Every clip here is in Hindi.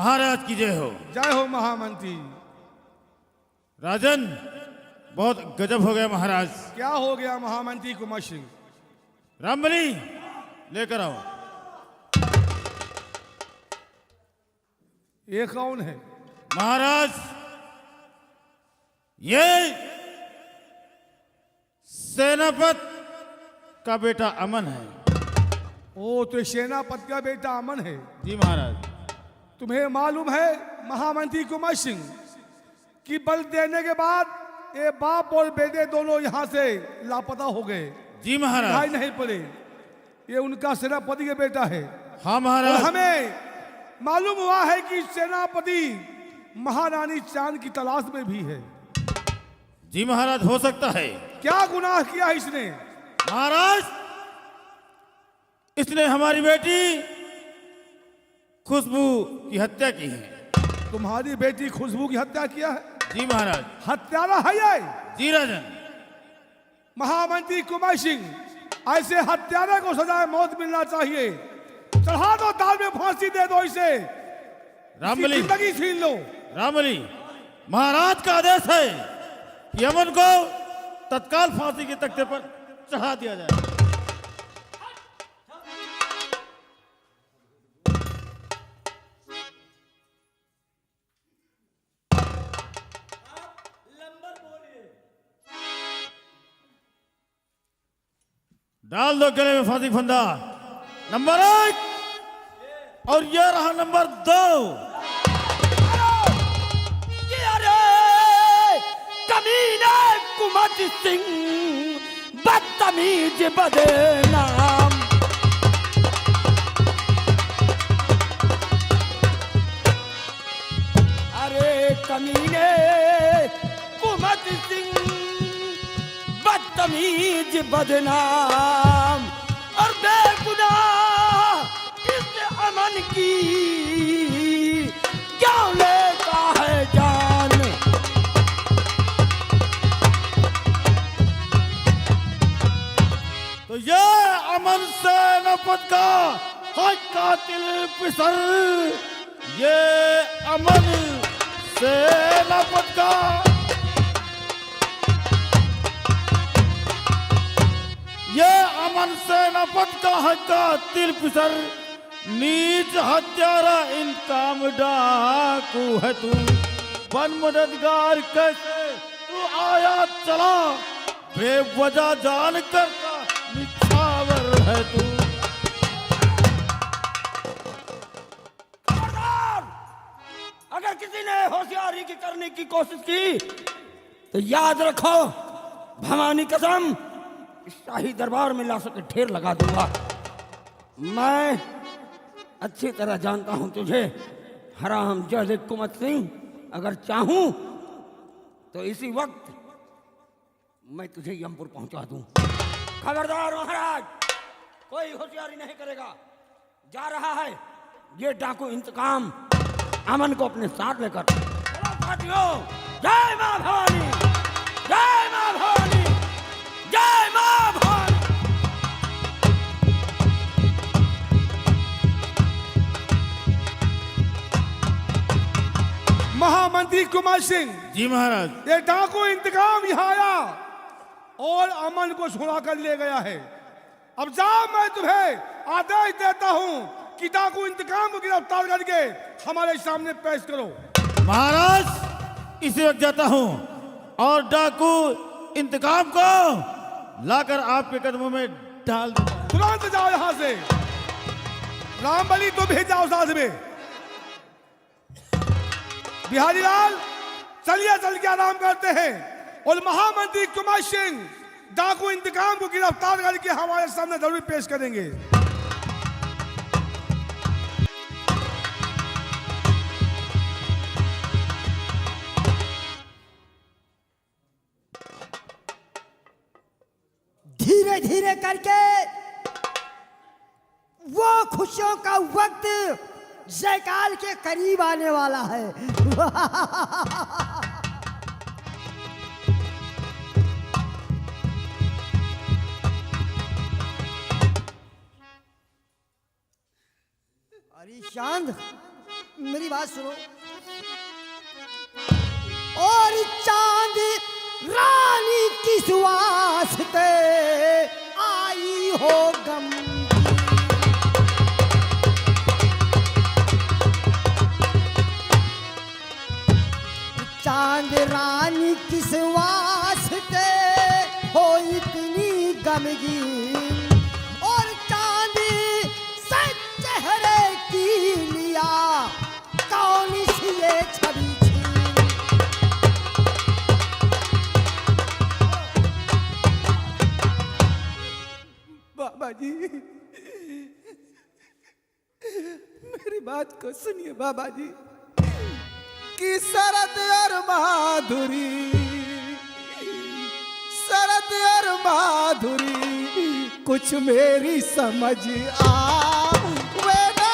महाराज की जय हो। जय हो महामंत्री। राजन, बहुत गजब हो गया महाराज। क्या हो गया महामंत्री कुमार सिंह? रामबली लेकर आओ। ये कौन है? महाराज, ये सेनापति का बेटा अमन है। ओ, तो सेनापति का बेटा अमन है? जी महाराज। तुम्हें मालूम है महामंत्री कुमार सिंह कि बल देने के बाद ये बाप और बेटे दोनों यहाँ से लापता हो गए। जी महाराज। दिखाई नहीं पड़े। ये उनका सेनापति का बेटा है। हाँ और महाराज। हमें मालूम हुआ है कि सेनापति महारानी चांद की तलाश में भी है। जी महाराज, हो सकता है। क्या गुनाह किया इसने? महाराज, इसने हमारी बेटी खुशबू की हत्या की है। तुम्हारी बेटी खुशबू की हत्या किया है? जी महाराज। हत्यारा है ये? जी राजन। महामंत्री कुमार सिंह, ऐसे हत्यारे को सजाए मौत मिलना चाहिए। चढ़ा दो, दाल में फांसी दे दो इसे। रामबली, जिंदगी छीन लो। रामबली, महाराज का आदेश है कि अमन को तत्काल फांसी के तख्ते पर चढ़ा दिया जाए। डाल दो गले में फांसी फंदा। नंबर 1 और ये रहा नंबर 2। अरे कमीने कुमत सिंह, बदतमीज बदनाम। अरे कमीने कुमत सिंह, बदतमीज बदनाम। और बेगुनाह इस अमन की क्यों लेता है जान? तो ये अमन सेनापति का है कातिल पिसर। ये अमन सेनापति का अमन सेनापति का है कातिल पिसर। नीच हत्यारा इंतकाम डाकू है तू। बन मददगार कैसे तू आया चला, बेवजह जान करता निछावर है तू। खबरदार! अगर किसी ने होशियारी की करने की कोशिश की तो याद रखो, भवानी कसम, शाही दरबार में ला सके ढेर लगा दूंगा। मैं अच्छी तरह जानता हूं तुझे, हराम जहल कुमत सिंह। अगर चाहूं तो इसी वक्त मैं तुझे यमपुर पहुंचा दूं। खबरदार महाराज, कोई होशियारी नहीं करेगा। जा रहा है ये डाकू इंतकाम अमन को अपने साथ लेकर। चलो साथियों, जय मां भवानी, जय मां भवानी, जय मां भवानी। महामंत्री कुमार सिंह, जी महाराज। ये डाकू इंतकाम यहाँ आया और अमन को छुड़ा कर ले गया है। अब जाओ, मैं तुम्हें आदेश देता हूँ कि डाकू इंतकाम को गिरफ्तार करके हमारे सामने पेश करो। महाराज, इसी वक्त जाता हूँ और डाकू इंतकाम को लाकर आपके कदमों में डाल दूंगा। तुरंत जाओ यहाँ से। रामबली, तुम भी जाओ साथ में। बिहारी लाल, चलिए चल के आराम करते हैं। और महामंत्री कुमार सिंह डाकू इंतकाम को गिरफ्तार करके हमारे सामने जरूर पेश करेंगे। धीरे धीरे करके वो खुशियों का वक्त जयकाल के करीब आने वाला है। अरे चांद, मेरी बात सुनो। और चांद रानी किस वास्ते आई हो गम, चांद रानी किस वास्ते हो इतनी गमगीन, और चांद से चेहरे की लिया कौन सी ये छवि छीन। बाबा जी मेरी बात को सुनिए बाबा जी, कि शरद और माधुरी, शरद और माधुरी कुछ मेरी समझ आवे ना।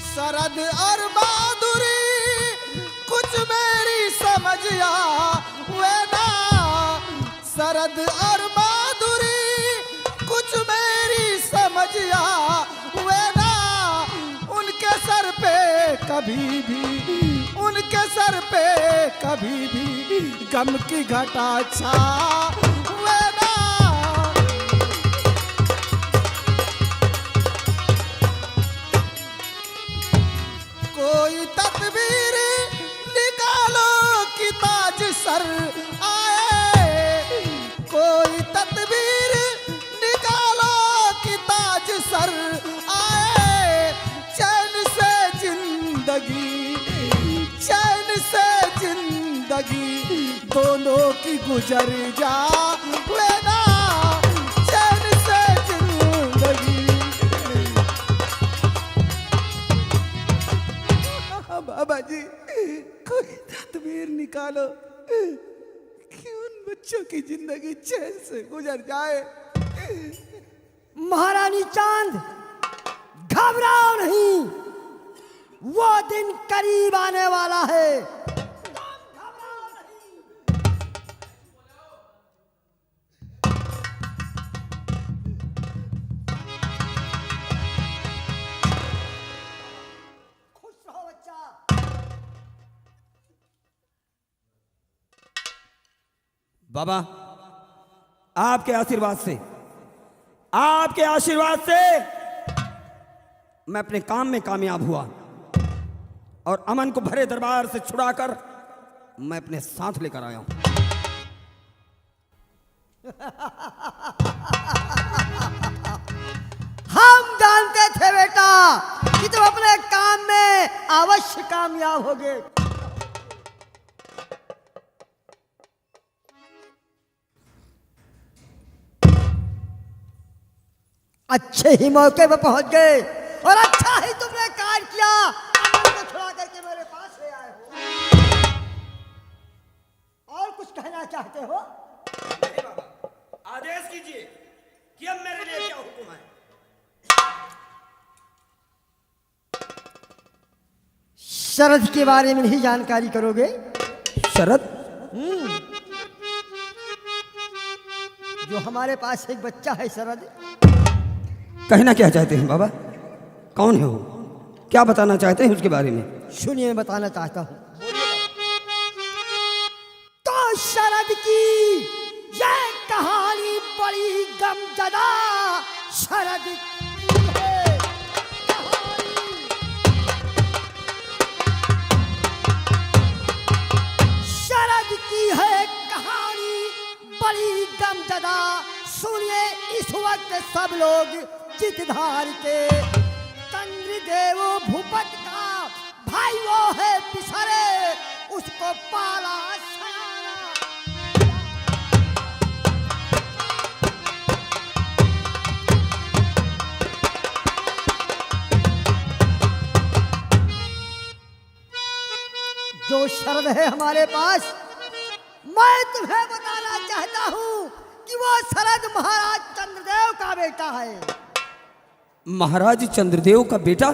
शरद और माधुरी कुछ मेरी समझ आवे ना, शरद और माधुरी कुछ मेरी समझ आवे ना। उनके सर पे कभी भी, उनके सर पे कभी भी गम की घटा छावे ना। कोई तस्वीर निकालो कि ताज सर आए, कोई तस्वीर निकालो कि ताज सर आए। चैन से जिंदगी, चैन से जिंदगी दोनों की गुजर जावे ना, चैन से जिंदगी। बाबा जी कोई तस्वीर निकालो कि उन बच्चों की जिंदगी चैन से गुजर जाए। महारानी चांद घबराओ नहीं, वो दिन करीब आने वाला है। खुश रहो बच्चा। बाबा आपके आशीर्वाद से, आपके आशीर्वाद से मैं अपने काम में कामयाब हुआ और अमन को भरे दरबार से छुड़ाकर मैं अपने साथ लेकर आया हूं। हम जानते थे बेटा कि तुम अपने काम में अवश्य कामयाब होगे। अच्छे ही मौके पर पहुंच गए और अच्छा ही तुमने कार्य किया, अमन को छुड़ा करके मेरे पास ले आए हो। और कुछ कहना चाहते हो? नहीं बाबा, आदेश कीजिए कि अब मेरे लिए क्या हुक्म है। शरद के बारे में नहीं जानकारी करोगे? शरद? जो हमारे पास एक बच्चा है शरद। कहना क्या चाहते हैं बाबा? कौन है वो? क्या बताना चाहते हैं उसके बारे में? सुनिए, मैं बताना चाहता हूं। तो शरद की यह कहानी बड़ी गमजदा शरद की है कहानी। शरद की है कहानी बड़ी गमजदा। सुनिए, इस वक्त सब लोग चितधार के चंद्रदेव भूपत का भाई वो है पिसरे, उसको पाला सयाना। जो शरद है हमारे पास, मैं तुम्हें बताना चाहता हूं कि वो शरद महाराज चंद्रदेव का बेटा है। महाराज चंद्रदेव का बेटा?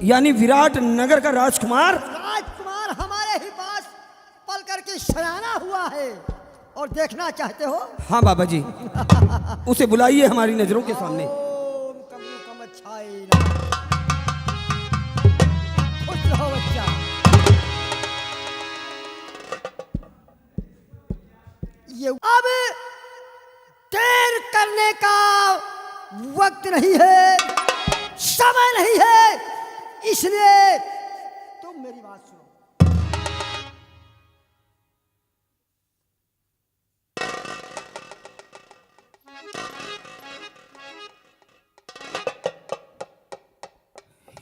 यानी विराट नगर का राजकुमार? राजकुमार हमारे ही पास पल करके सयाना हुआ है। और देखना चाहते हो? हाँ बाबा जी, उसे बुलाइए हमारी नजरों के सामने। ओम कमलु कमच्छाय नमः। खुश रहो बच्चा। ये अब देर करने का वक्त नहीं है, समय नहीं है, इसलिए तुम मेरी बात सुनो।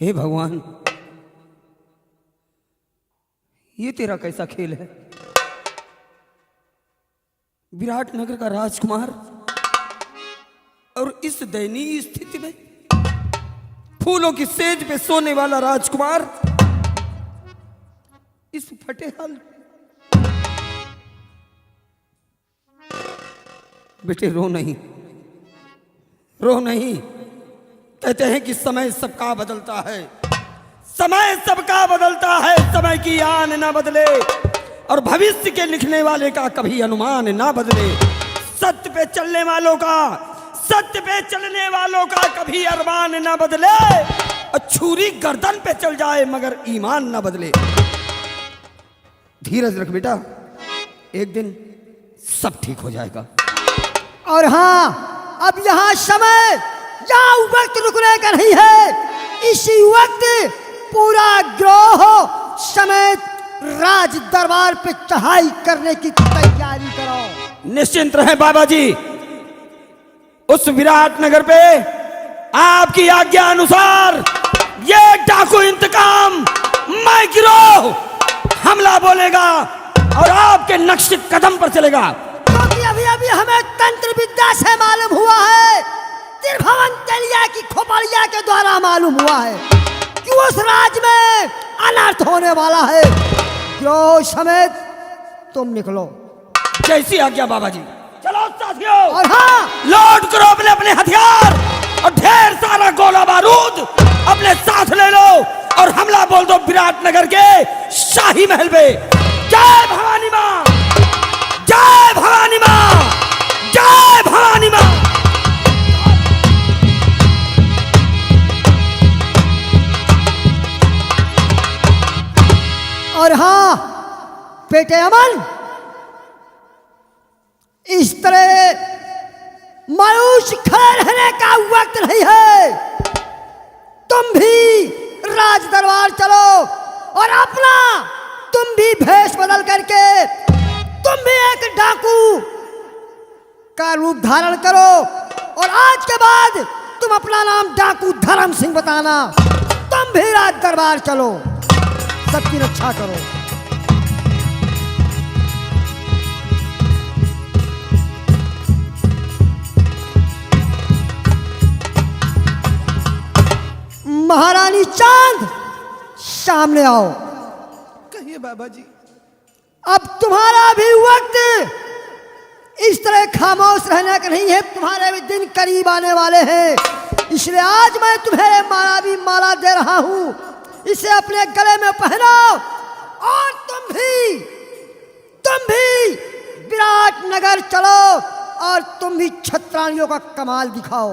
हे भगवान, ये तेरा कैसा खेल है? विराट नगर का राजकुमार और इस दयनीय स्थिति में फूलों की सेज पे सोने वाला राजकुमार इस फटे हाल। बेटे रो नहीं, रो नहीं। कहते हैं कि समय सबका बदलता है, समय सबका बदलता है, समय की आन ना बदले और भविष्य के लिखने वाले का कभी अनुमान ना बदले। सत्य पे चलने वालों का, सत्य पे चलने वालों का कभी अरमान ना बदले और छुरी गर्दन पे चल जाए मगर ईमान ना बदले। धीरज रख बेटा, एक दिन सब ठीक हो जाएगा। और हाँ, अब यहाँ समय या वक्त रुकने का नहीं है। इसी वक्त पूरा ग्रोह समेत राज दरबार पे चढ़ाई करने की तैयारी करो। निश्चिंत रहे बाबा जी, उस विराट नगर पे आपकी आज्ञा अनुसार ये डाकू इंतकाम मैं गिरोह हमला बोलेगा और आपके नक्शे कदम पर चलेगा। क्योंकि अभी अभी हमें तंत्र विद्या से मालूम हुआ है, त्रिभुवन तेलिया की खोपड़िया के द्वारा मालूम हुआ है कि उस राज में अनर्थ होने वाला है। ग्रोह समेत तुम निकलो। जैसी आज्ञा बाबा जी। चलो साथियों, और हाँ, लोड करो अपने अपने हथियार और ढेर सारा गोला बारूद अपने साथ ले लो और हमला बोल दो विराट नगर के शाही महल पे। जय भवानी मां, जय भवानी मां, जय भवानी मां। और हाँ बेटे अमन, इस तरह मायूस खड़े रहने का वक्त नहीं है। तुम भी राज दरबार चलो और अपना तुम भी भेष बदल करके तुम भी एक डाकू का रूप धारण करो और आज के बाद तुम अपना नाम डाकू धर्म सिंह बताना। तुम भी राज दरबार चलो, सबकी रक्षा करो। महारानी चांद, सामने आओ। कहिए बाबा जी। अब तुम्हारा भी वक्त इस तरह खामोश रहने का नहीं है, तुम्हारे भी दिन करीब आने वाले हैं। इसलिए आज मैं तुम्हें माला दे रहा हूं, इसे अपने गले में पहनो और तुम भी विराट नगर चलो और तुम भी छत्राणियों का कमाल दिखाओ।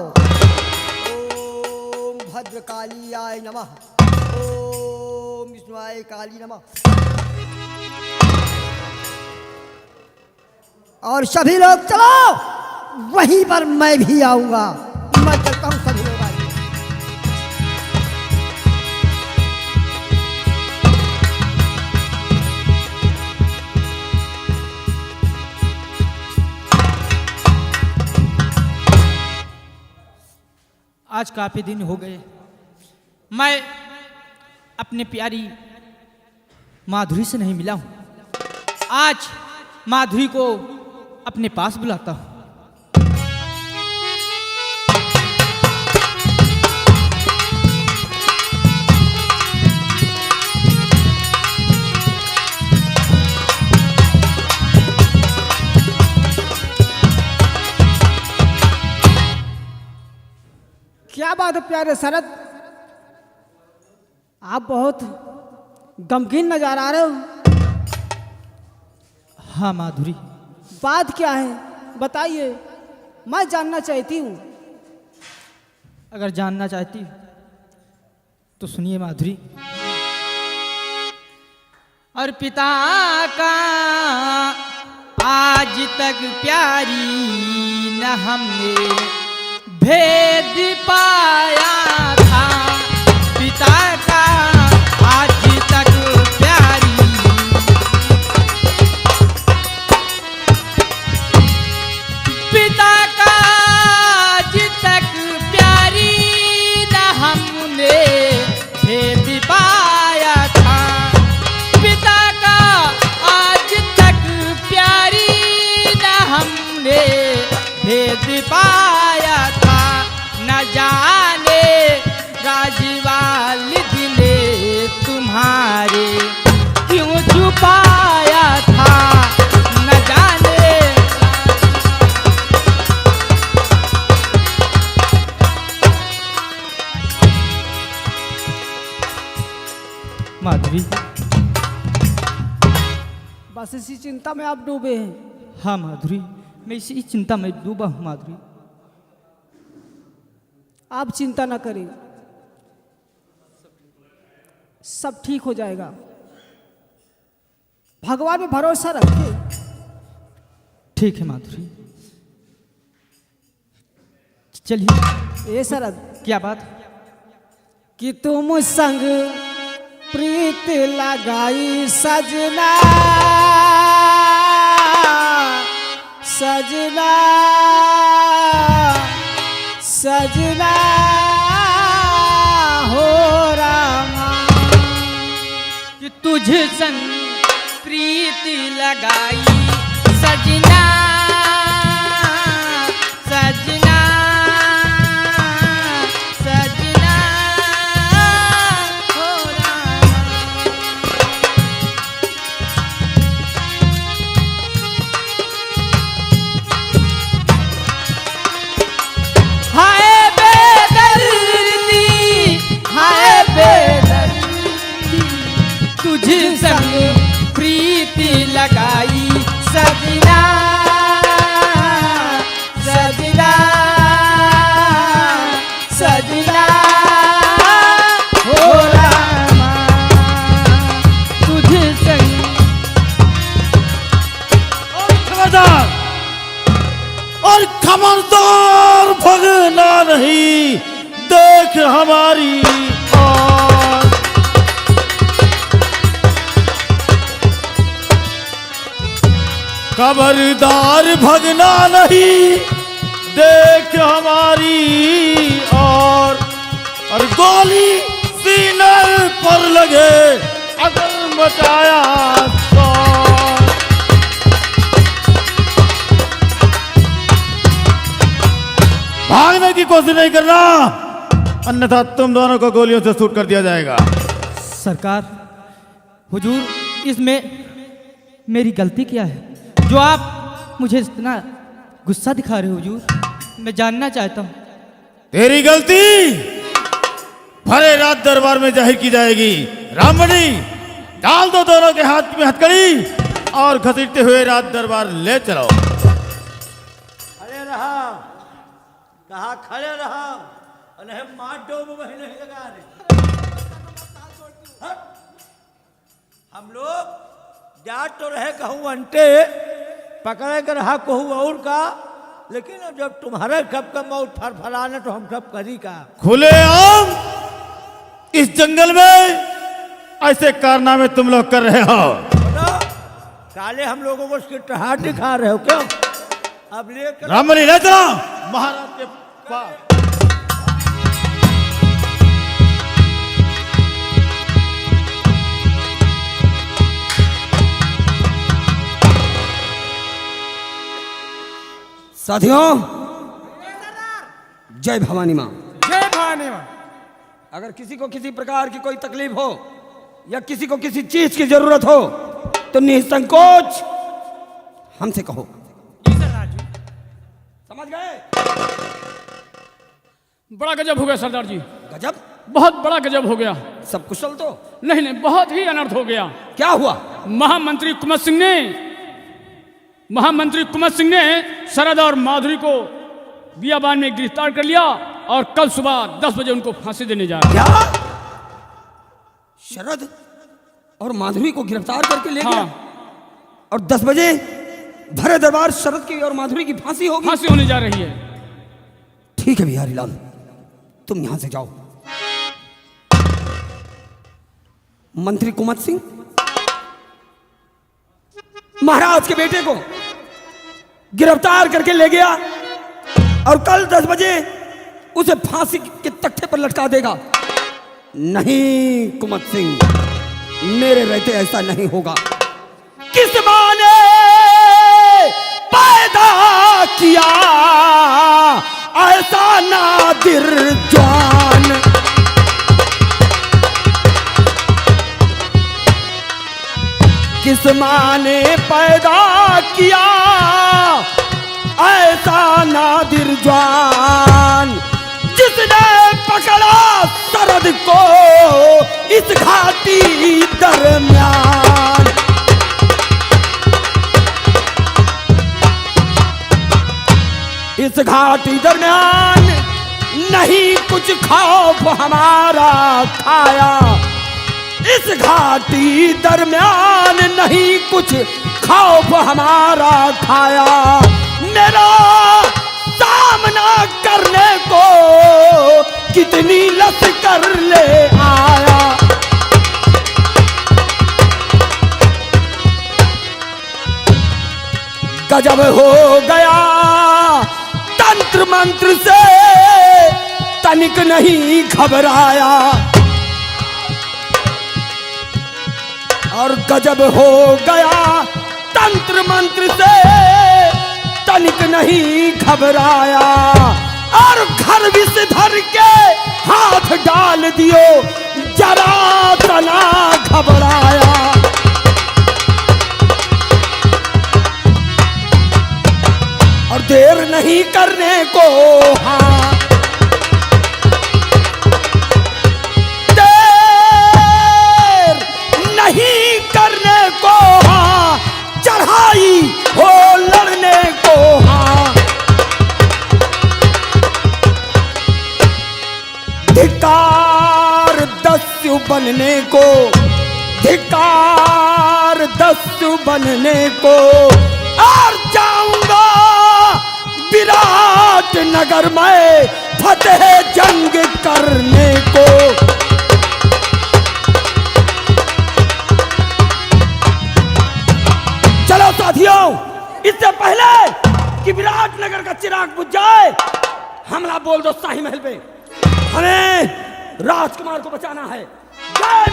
ओम भद्रकाली आय नमः, ओम विष्णुआय काली नमः। और सभी लोग चलो, वहीं पर मैं भी आऊंगा। मैं चलता हूं, सभी लोग आइए। आज काफी दिन हो गए मैं अपने प्यारी माधुरी से नहीं मिला हूं। आज माधुरी को अपने पास बुलाता हूं। क्या बात है प्यारे शरद, आप बहुत गमगीन नजर आ रहे हो। हाँ माधुरी, बात क्या है बताइए, मैं जानना चाहती हूँ। अगर जानना चाहती तो सुनिए माधुरी। और पिता का आज तक प्यारी न हमने भेद पाया था। पिता का आज तक प्यारी, पिता का आज तक प्यारी न हमने भेद पाया था। पिता का आज तक प्यारी न हमने भेद पाया था। न जाने राजवाल दिले तुम्हारे क्यों छुपाया था। न जाने माधुरी, बस इसी चिंता में आप डूबे हैं। हाँ माधुरी, मैं इसी चिंता में डूबा हूँ माधुरी। आप चिंता ना करें, सब ठीक हो जाएगा। भगवान में भरोसा रखिए। ठीक है माधुरी, चलिए। ये शरद क्या बात? कि तुम संग प्रीत लगाई सजना, सजना, सजना हो रामा। कि तुझ संग प्रीति लगाई सजना, सजना, सजना हो रामा। हाय बेदर्दी, हाय बेदर्दी, तुझ संग प्रीति लगाई सजना, सजना, सजना हो रामा। तुझ संग खबरदार और खबरदार, भगना नहीं, देख हमारी और। खबरदार, भगना नहीं, देख हमारी और गोली सीने पर लगे अगर मचाया शोर। भागने की कोशिश नहीं करना, अन्यथा तुम दोनों को गोलियों से शूट कर दिया जाएगा। सरकार, हुजूर, इसमें मेरी गलती क्या है जो आप मुझे इतना गुस्सा दिखा रहे हो हुजूर? मैं जानना चाहता हूँ। तेरी गलती भरे रात दरबार में जाहिर की जाएगी। राममणि, डाल दो दोनों के हाथ में हथकड़ी और घसीटते हुए रात दरबार ले चलो। खड़े रहा, कहा खड़े रहा, अरे मार डोब वही नहीं लगा रहे। हट। हम लोग जाट तो रहे कहूँ अंटे पकड़े कर रहा कहूँ और का, लेकिन अब जब तुम्हारे कब का मौत फरफराने तो हम सब करी का। खुले आम इस जंगल में ऐसे कारनामे तुम लोग कर रहे हो। काले हम लोगों को उसकी टहाट दिखा रहे हो क्यों? अब लेकर राममणि ले चलो महाराज के पास। साथियों, जय भवानी माँ। जय भवानी माँ। अगर किसी को किसी प्रकार की कोई तकलीफ हो या किसी को किसी चीज की जरूरत हो तो निसंकोच हमसे कहो। समझ गए? बड़ा गजब हो गया सरदार जी, गजब? बहुत बड़ा गजब हो गया। सब कुशल तो? नहीं नहीं, बहुत ही अनर्थ हो गया। क्या हुआ? महामंत्री कुंवर सिंह ने महामंत्री कुंवर सिंह ने शरद और माधुरी को बियाबान में गिरफ्तार कर लिया और कल सुबह 10 बजे उनको फांसी देने जा रहे हैं। क्या शरद और माधुरी को गिरफ्तार करके ले गया और 10 बजे भरे दरबार शरद की और माधुरी की फांसी होगी? फांसी होने जा रही है। ठीक है बिहारी लाल, तुम यहां से जाओ। मंत्री कुंवर सिंह महाराज के बेटे को गिरफ्तार करके ले गया और कल 10 बजे उसे फांसी के तख्ते पर लटका देगा। नहीं कुंवर सिंह, मेरे रहते ऐसा नहीं होगा। किस माँ ने पैदा किया ऐसा नादिर जवान? किस माँ ने पैदा किया ऐसा नादिर जवान, जिसने पकड़ा शरद को इस घाटी दरमियान? इस घाटी दरमियान नहीं कुछ खौफ हमारा खाया। इस घाटी दरमियान नहीं कुछ खौफ हमारा खाया। मेरा सामना करने को कितनी लश्कर ले आया। गजब हो गया तंत्र मंत्र से तनिक नहीं घबराया और गजब हो गया तंत्र मंत्र से तनिक नहीं घबराया और घर विषधर के हाथ डाल दियो जरा तना घबराया। और देर नहीं करने को हाँ, देर नहीं करने को हाँ, चढ़ाई हो लड़ने को हाँ। धिक्कार दस्यु बनने को, धिक्कार दस्यु बनने को और जाऊंगा विराट नगर में फतेह जंग करने को। चलो साथियों, इससे पहले कि विराट नगर का चिराग बुझ जाए, हमला बोल दो शाही महल पे। हमें राजकुमार को बचाना है। जय